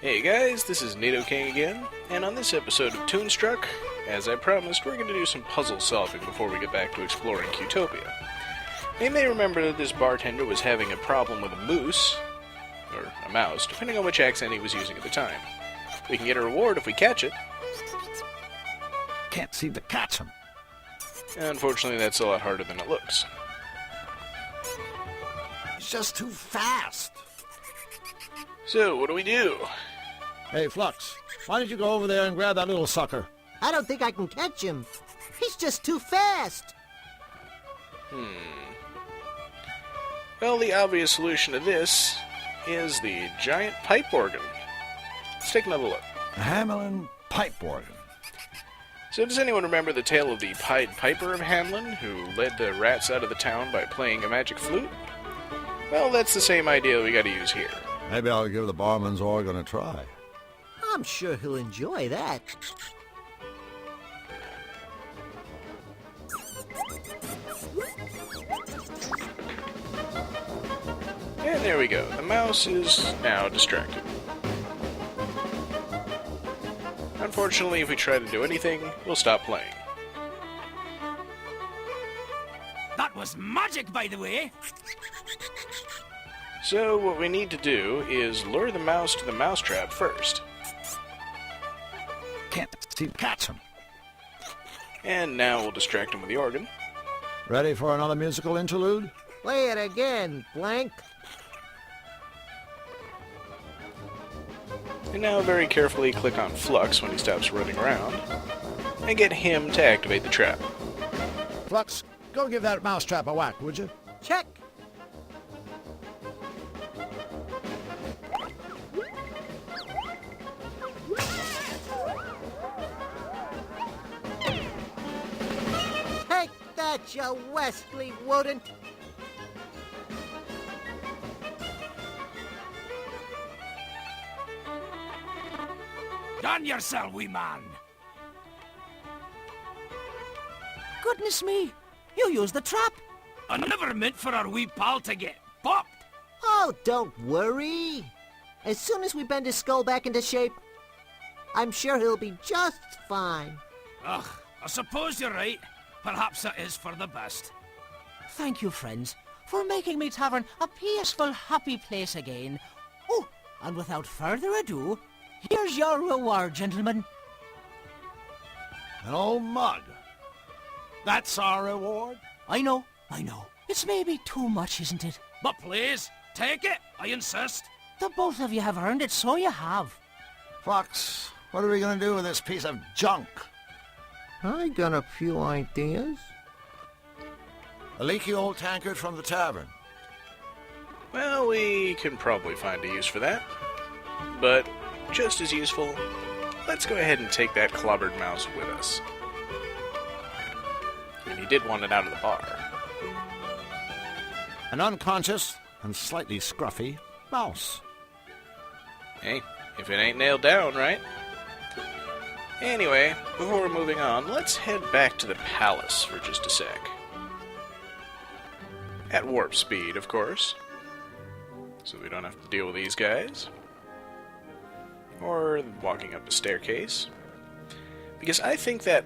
Hey guys, this is NATO King again, and on this episode of Toonstruck, as I promised, we're going to do some puzzle solving before we get back to exploring Cutopia. You may remember that this bartender was having a problem with a moose, or a mouse, depending on which accent he was using at the time. We can get a reward if we catch it. Can't seem to catch him. Unfortunately, that's a lot harder than it looks. He's just too fast. So, what do we do? Hey, Flux, why don't you go over there and grab that little sucker? I don't think I can catch him. He's just too fast. Well, the obvious solution to this is the giant pipe organ. Let's take another look. A Hamelin pipe organ. So does anyone remember the tale of the Pied Piper of Hamelin, who led the rats out of the town by playing a magic flute? Well, that's the same idea we gotta use here. Maybe I'll give the barman's organ a try. I'm sure he'll enjoy that. And there we go. The mouse is now distracted. Unfortunately, if we try to do anything, we'll stop playing. That was magic, by the way! So what we need to do is lure the mouse to the mousetrap first. Can't seem to catch him. And now we'll distract him with the organ. Ready for another musical interlude? Play it again, Blank. And now very carefully click on Flux when he stops running around, and get him to activate the trap. Flux, go give that mousetrap a whack, would you? Check. Take that, you Wesley Wooden. Done yourself, wee man! Goodness me, you used the trap. I never meant for our wee pal to get popped! Oh, don't worry. As soon as we bend his skull back into shape, I'm sure he'll be just fine. Ugh, I suppose you're right. Perhaps it is for the best. Thank you, friends, for making me tavern a peaceful, happy place again. Oh, and without further ado, here's your reward, gentlemen. An old mug. That's our reward? I know. It's maybe too much, isn't it? But please, take it, I insist. The both of you have earned it, so you have. Flux, what are we going to do with this piece of junk? I got a few ideas. A leaky old tankard from the tavern. Well, we can probably find a use for that. But just as useful, let's go ahead and take that clobbered mouse with us. And he did want it out of the bar. An unconscious and slightly scruffy mouse. Hey, if it ain't nailed down, right? Anyway, before we're moving on, let's head back to the palace for just a sec. At warp speed, of course. So we don't have to deal with these guys. Or walking up the staircase. Because I think that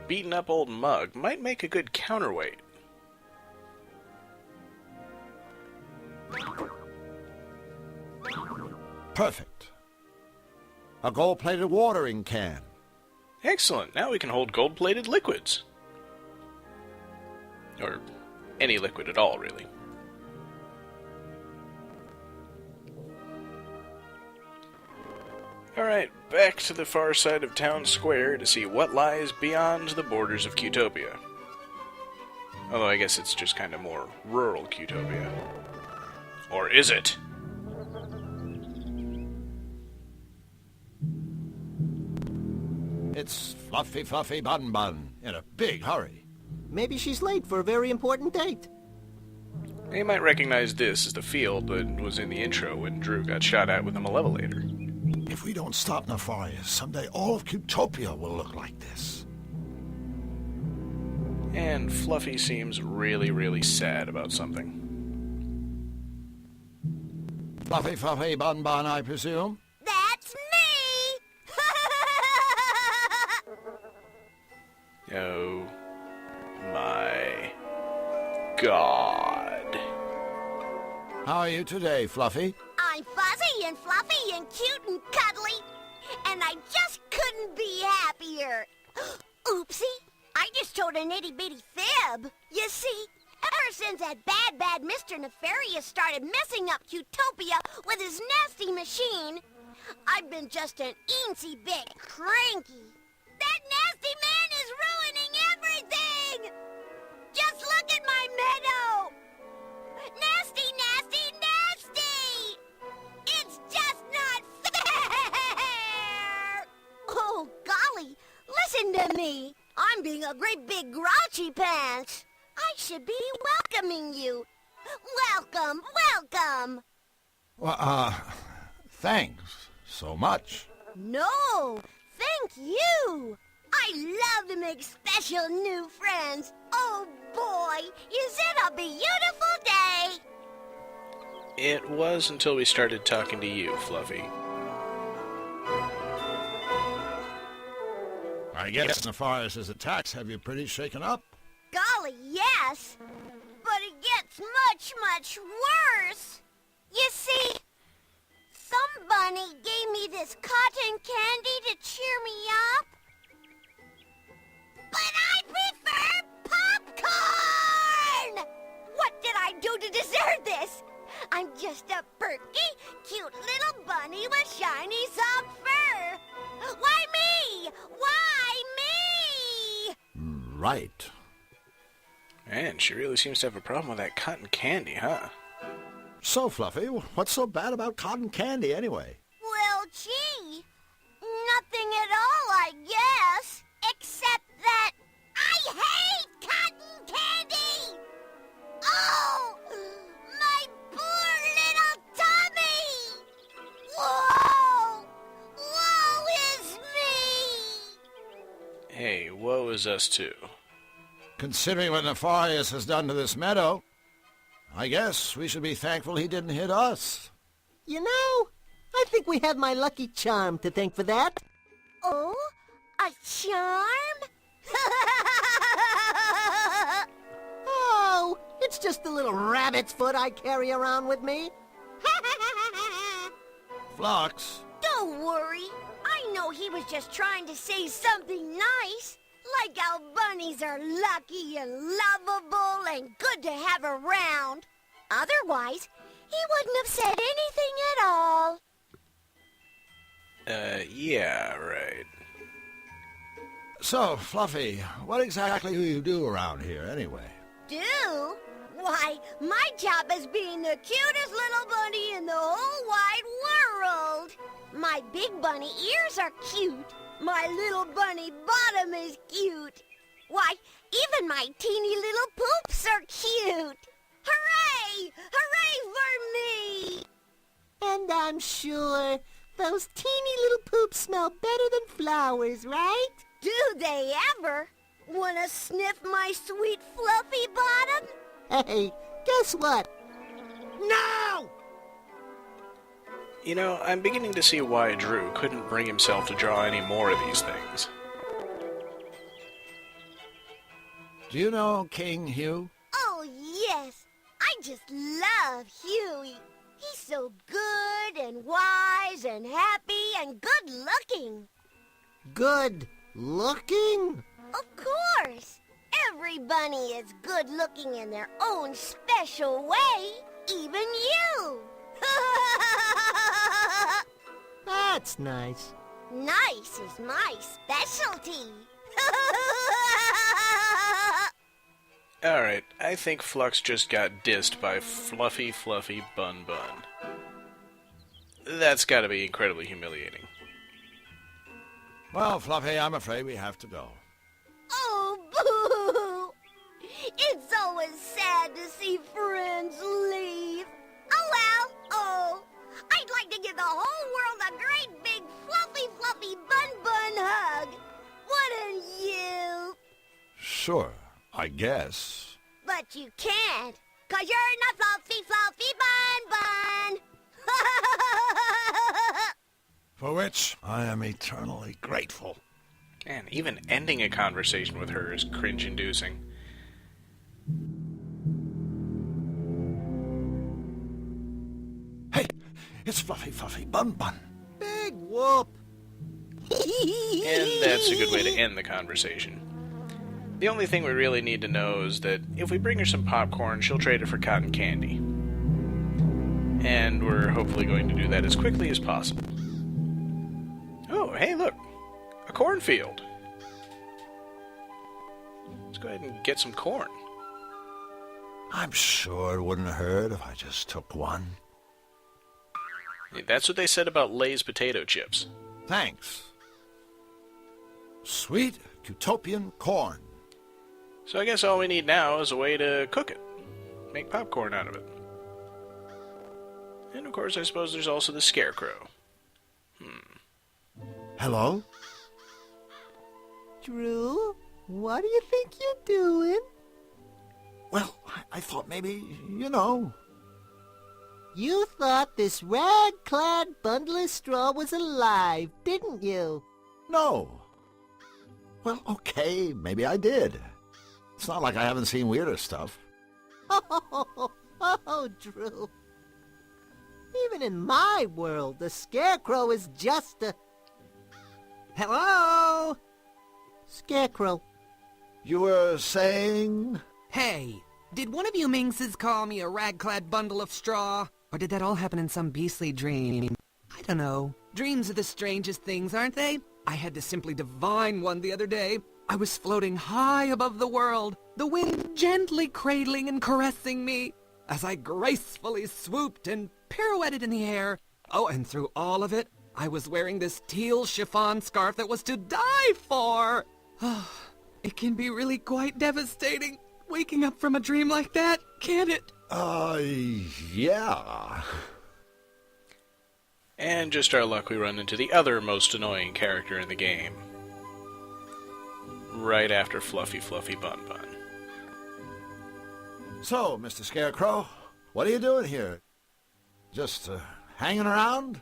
beaten up old mug might make a good counterweight. Perfect. A gold-plated watering can. Excellent, now we can hold gold-plated liquids. Or any liquid at all, really. Alright, back to the far side of town square to see what lies beyond the borders of Cutopia. Although I guess it's just kind of more rural Cutopia. Or is it? It's Fluffy Fluffy Bun Bun in a big hurry. Maybe she's late for a very important date. You might recognize this as the field that was in the intro when Drew got shot at with a malevolator. If we don't stop Nefarious, someday all of Cutopia will look like this. And Fluffy seems really, really sad about something. Fluffy Fluffy Bun Bun, I presume? That Oh my God. How are you today, Fluffy? I'm fuzzy and fluffy and cute and cuddly, and I just couldn't be happier. Oopsie, I just told an itty-bitty fib. You see, ever since that bad Mr. Nefarious started messing up Cutopia with his nasty machine, I've been just an eensy bit cranky. That nasty man is ruining everything! Just look at my meadow! Nasty, nasty, nasty! It's just not fair! Oh, golly, listen to me. I'm being a great big grouchy pants. I should be welcoming you. Welcome, welcome! Well, thanks so much. No, thank you. I love to make special new friends. Oh, boy, is it a beautiful day? It was until we started talking to you, Fluffy. I guess Nefarious' attacks have you pretty shaken up. Golly, yes. But it gets much worse. You see, some bunny gave me this cotton candy to cheer me up. But I prefer popcorn! What did I do to deserve this? I'm just a perky, cute little bunny with shiny soft fur. Why me? Why me? Right. Man, she really seems to have a problem with that cotton candy, huh? So, Fluffy, what's so bad about cotton candy anyway? Well, gee, nothing at all, I guess. Except that I hate cotton candy! Oh, my poor little tummy! Whoa! Woe is me! Hey, woe is us too. Considering what Nefarious has done to this meadow, I guess we should be thankful he didn't hit us. You know, I think we have my lucky charm to thank for that. Oh, a charm? Oh, it's just a little rabbit's foot I carry around with me. Flux, Don't worry. I know he was just trying to say something nice. Like how bunnies are lucky and lovable and good to have around. Otherwise, he wouldn't have said anything at all. Yeah, right. so, Fluffy, what exactly do you do around here anyway? Do? Why, my job is being the cutest little bunny in the whole wide world. My big bunny ears are cute. My little bunny bottom is cute. Why, even my teeny little poops are cute. Hooray! Hooray for me! And I'm sure those teeny little poops smell better than flowers, right? Do they ever? Wanna sniff my sweet fluffy bottom? Hey, guess what? No! You know, I'm beginning to see why Drew couldn't bring himself to draw any more of these things. Do you know King Hugh? Oh, yes. I just love Huey. He's so good and wise and happy and good-looking. Good looking? Of course. Every bunny is good-looking in their own special way. Even you. That's nice. Nice is my specialty. Alright, I think Flux just got dissed by Fluffy Bun Bun. That's gotta be incredibly humiliating. Well, Fluffy, I'm afraid we have to go. Oh, boo! It's always sad to see friends leave. Oh, well. Oh, I'd like to give the whole world a great big fluffy bun hug. Wouldn't you? Sure, I guess. But you can't, 'cause you're not fluffy bun. For which I am eternally grateful. Man, even ending a conversation with her is cringe-inducing. Hey, it's Fluffy Fluffy Bun Bun. Big whoop. And that's a good way to end the conversation. The only thing we really need to know is that if we bring her some popcorn, she'll trade it for cotton candy. And we're hopefully going to do that as quickly as possible. Oh, hey, look! A cornfield! Let's go ahead and get some corn. I'm sure it wouldn't hurt if I just took one. That's what they said about Lay's potato chips. Thanks. Sweet Cutopian corn. So I guess all we need now is a way to cook it. Make popcorn out of it. And of course, I suppose there's also the scarecrow. Hello? Drew, what do you think you're doing? Well, I thought maybe, you know. You thought this rag-clad bundle of straw was alive, didn't you? No. Well, okay, maybe I did. It's not like I haven't seen weirder stuff. Oh, Drew. Even in my world, the scarecrow is just a... Hello? Scarecrow. You were saying? Hey, did one of you minxes call me a rag-clad bundle of straw? Or did that all happen in some beastly dream? I don't know. Dreams are the strangest things, aren't they? I had to simply divine one the other day. I was floating high above the world, the wind gently cradling and caressing me, as I gracefully swooped and pirouetted in the air. Oh, and through all of it, I was wearing this teal chiffon scarf that was to die for. Oh, it can be really quite devastating, waking up from a dream like that, can't it? Yeah. And just our luck, we run into the other most annoying character in the game. Right after Fluffy Fluffy Bun Bun. So, Mr. Scarecrow, what are you doing here? Just hanging around?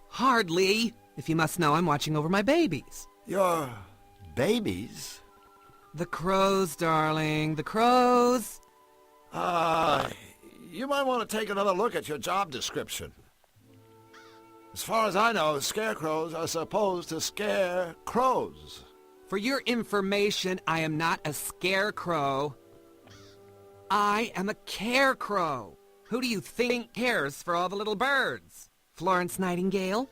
Hardly. If you must know, I'm watching over my babies. Your babies? The crows, darling, the crows. You might want to take another look at your job description. As far as I know, scarecrows are supposed to scare crows. For your information, I am not a scarecrow. I am a carecrow. Who do you think cares for all the little birds? Florence Nightingale?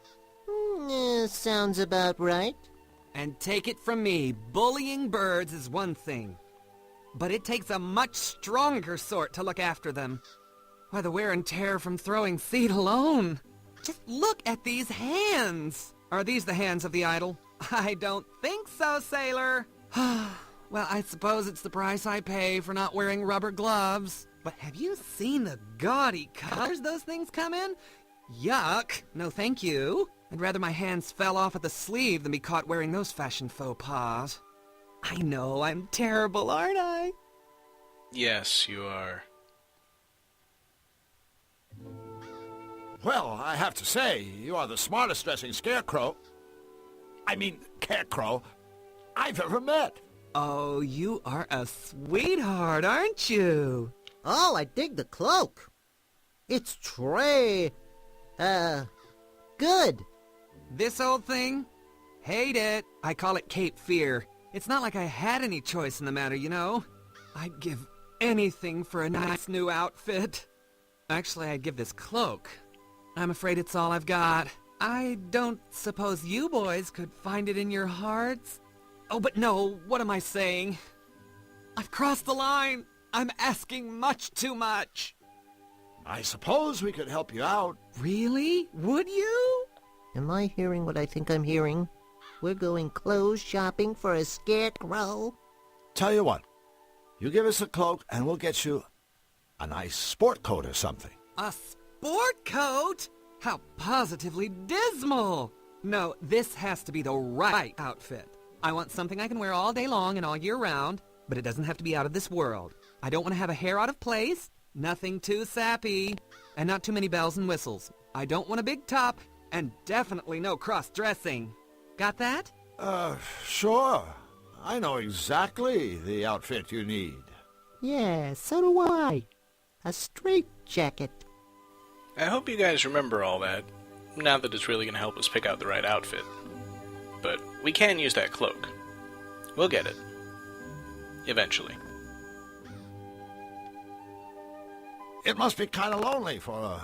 Sounds about right. And take it from me, bullying birds is one thing. But it takes a much stronger sort to look after them. Why, the wear and tear from throwing seed alone. Just look at these hands. Are these the hands of the idol? I don't think so, sailor. Well, I suppose it's the price I pay for not wearing rubber gloves. But have you seen the gaudy colors those things come in? Yuck. No, thank you. I'd rather my hands fell off at the sleeve than be caught wearing those fashion faux pas. I know, I'm terrible, aren't I? Yes, you are. Well, I have to say, you are the smartest dressing carecrow I've ever met. Oh, you are a sweetheart, aren't you? Oh, I dig the cloak. It's good. This old thing? Hate it. I call it Cape Fear. It's not like I had any choice in the matter, you know. I'd give anything for a nice new outfit. Actually, I'd give this cloak. I'm afraid it's all I've got. I don't suppose you boys could find it in your hearts? Oh, but no, what am I saying? I've crossed the line. I'm asking much too much. I suppose we could help you out. Really? Would you? Am I hearing what I think I'm hearing? We're going clothes shopping for a scarecrow? Tell you what, you give us a cloak and we'll get you a nice sport coat or something. A sport coat? How positively dismal! No, this has to be the right outfit. I want something I can wear all day long and all year round, but it doesn't have to be out of this world. I don't want to have a hair out of place, nothing too sappy, and not too many bells and whistles. I don't want a big top, and definitely no cross-dressing. Got that? Sure. I know exactly the outfit you need. Yeah, so do I. A straitjacket. I hope you guys remember all that. Not that it's really going to help us pick out the right outfit. But we can use that cloak. We'll get it. Eventually. It must be kind of lonely for a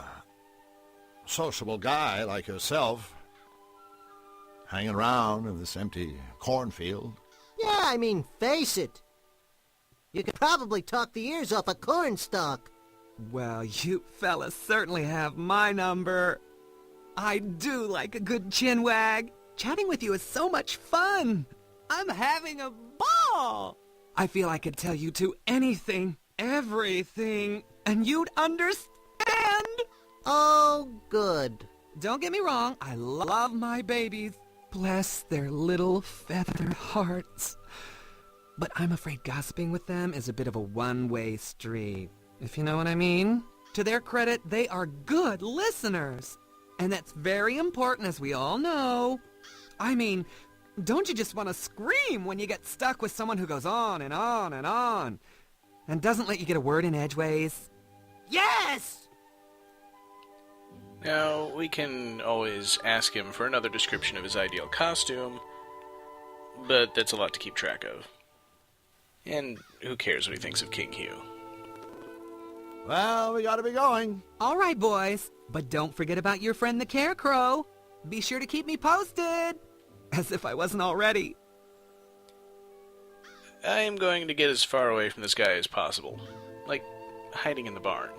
sociable guy like yourself, hanging around in this empty cornfield. Yeah, I mean, face it. You could probably talk the ears off a cornstalk. Well, you fellas certainly have my number. I do like a good chinwag. Chatting with you is so much fun. I'm having a ball. I feel I could tell you two anything, everything, and you'd understand. Oh, good. Don't get me wrong, I love my babies. Bless their little feather hearts. But I'm afraid gossiping with them is a bit of a one-way street, if you know what I mean. To their credit, they are good listeners. And that's very important, as we all know. I mean, don't you just want to scream when you get stuck with someone who goes on and on and on, and doesn't let you get a word in edgeways? Yes! Now, we can always ask him for another description of his ideal costume, but that's a lot to keep track of. And who cares what he thinks of King Hugh? Well, we gotta be going. All right, boys, but don't forget about your friend the Carecrow. Be sure to keep me posted. As if I wasn't already. I am going to get as far away from this guy as possible. Like, hiding in the barn.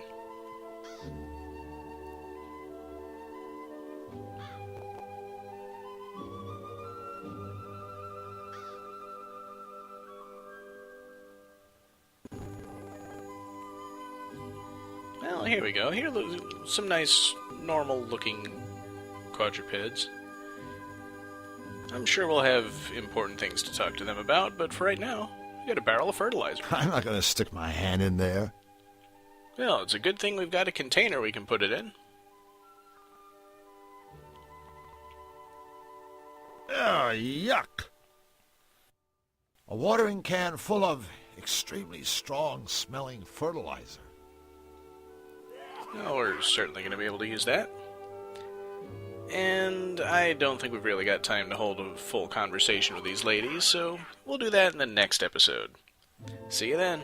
Well, here we go. Here are some nice, normal-looking quadrupeds. I'm sure we'll have important things to talk to them about, but for right now, we got a barrel of fertilizer. I'm not gonna stick my hand in there. Well, it's a good thing we've got a container we can put it in. Ugh, yuck. A watering can full of extremely strong-smelling fertilizer. Well, we're certainly going to be able to use that. And I don't think we've really got time to hold a full conversation with these ladies, so we'll do that in the next episode. See you then.